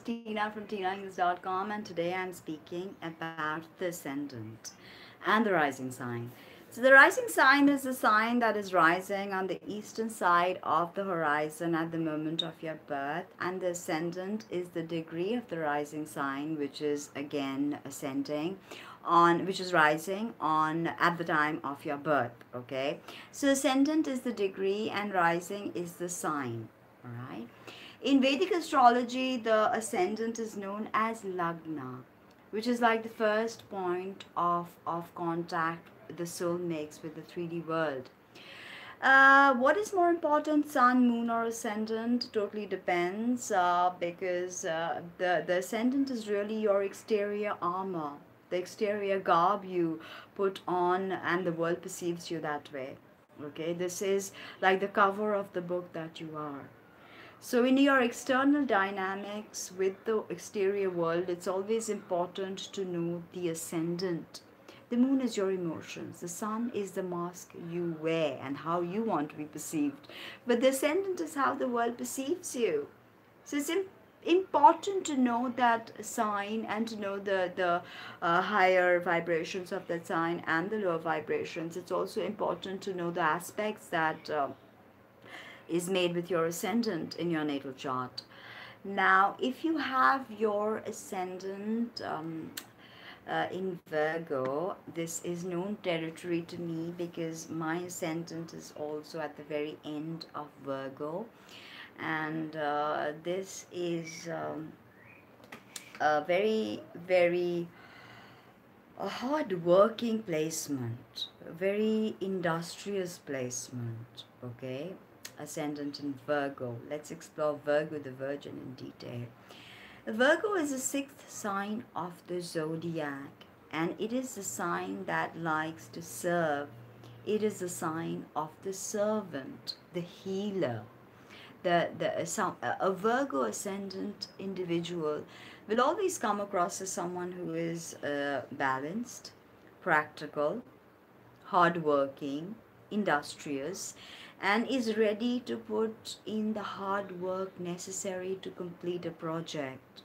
Tina from TinaHeals.com, and today I'm speaking about the ascendant and the rising sign. So, the rising sign is the sign that is rising on the eastern side of the horizon at the moment of your birth, and the ascendant is the degree of the rising sign, which is again ascending on, which is rising on at the time of your birth. Okay, so ascendant is the degree, and rising is the sign. All right. In Vedic astrology, the ascendant is known as Lagna, which is like the first point of contact the soul makes with the 3D world. What is more important, sun, moon, or ascendant? Totally depends because the ascendant is really your exterior armor, the exterior garb you put on, and the world perceives you that way. Okay, this is like the cover of the book that you are. So, in your external dynamics with the exterior world, it's always important to know the ascendant. The moon is your emotions, the sun is the mask you wear and how you want to be perceived. But the ascendant is how the world perceives you. So, it's important to know that sign and to know the higher vibrations of that sign and the lower vibrations. It's also important to know the aspects that is made with your ascendant in your natal chart. Now, if you have your ascendant in Virgo, this is known territory to me because my ascendant is also at the very end of Virgo, and this is a very a hard working placement, a very industrious placement. Okay, ascendant in Virgo. Let's explore Virgo the Virgin in detail. Virgo is the sixth sign of the zodiac, and it is the sign that likes to serve. It is the sign of the servant, the healer. A Virgo ascendant individual will always come across as someone who is balanced, practical, hardworking, industrious, and is ready to put in the hard work necessary to complete a project.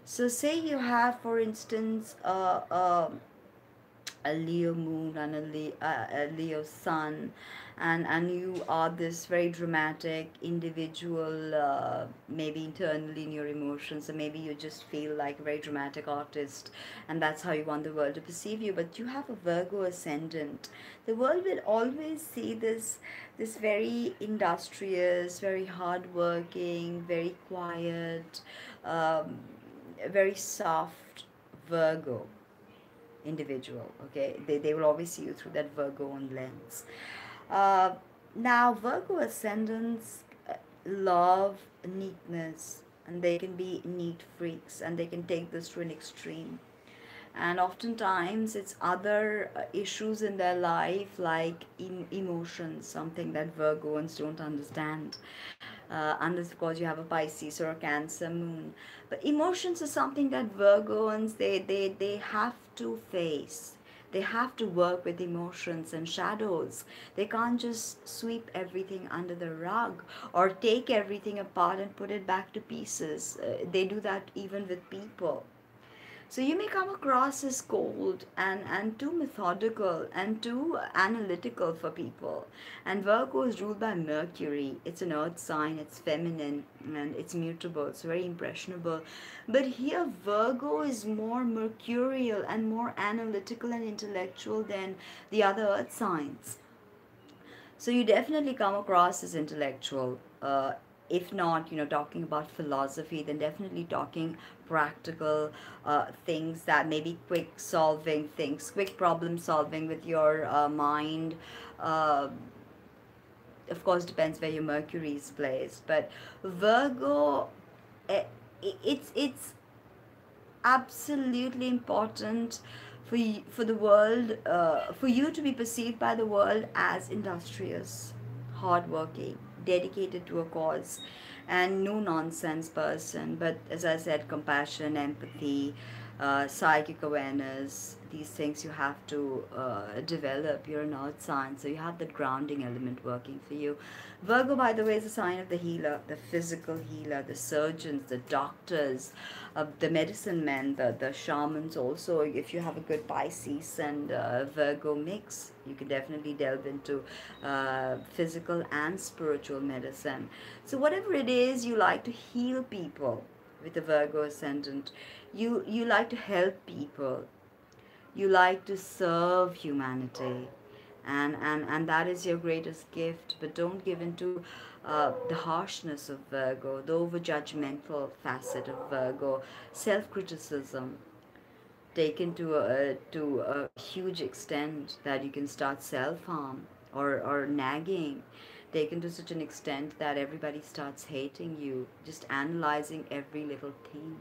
So, say you have, for instance, a Leo moon and a Leo sun, and you are this very dramatic individual, maybe internally in your emotions, or maybe you just feel like a very dramatic artist, and that's how you want the world to perceive you. But you have a Virgo ascendant. The world will always see this very industrious, very hardworking, very quiet, um, very soft Virgo individual. Okay, they will always see you through that Virgo on lens. uh, Now Virgo ascendants love neatness, and they can be neat freaks, and they can take this to an extreme. And oftentimes it's other issues in their life, like emotions, something that Virgoans don't understand, unless of course you have a Pisces or a Cancer moon. But emotions is something that Virgoans, they have to face. They have to work with emotions and shadows. They can't just sweep everything under the rug or take everything apart and put it back to pieces. They do that even with people. So you may come across as cold and too methodical and too analytical for people. And Virgo is ruled by Mercury. It's an earth sign, it's feminine, and it's mutable, it's very impressionable. But here, Virgo is more mercurial and more analytical and intellectual than the other earth signs. So you definitely come across as intellectual. If not, talking about philosophy, then definitely talking practical things, that maybe quick solving things, quick problem solving with your mind. Uh, of course, depends where your Mercury is placed. But Virgo, eh, it's absolutely important for the world, for you to be perceived by the world as industrious, hardworking, dedicated to a cause, and no nonsense person. But as I said, compassion, empathy, psychic awareness, these things you have to develop. You're an earth sign, so you have that grounding element working for you. Virgo, by the way, is a sign of the healer, the physical healer, the surgeons, the doctors, the medicine men, the shamans also. If you have a good Pisces and Virgo mix, you can definitely delve into physical and spiritual medicine. So whatever it is, you like to heal people with the Virgo ascendant. You like to help people. You like to serve humanity. And that is your greatest gift. But don't give into the harshness of Virgo, the over judgmental facet of Virgo, self criticism taken to a huge extent that you can start self harm, or nagging, taken to such an extent that everybody starts hating you, just analyzing every little thing.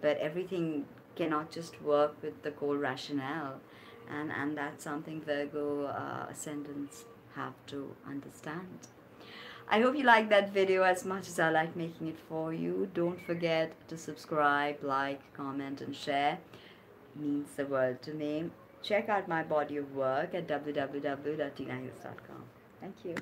But everything cannot just work with the core rationale, and that's something Virgo ascendants have to understand. I hope you like that video as much as I like making it for you. Don't forget to subscribe, like, comment, and share. Means the world to me. Check out my body of work at www.tinahills.com. Thank you.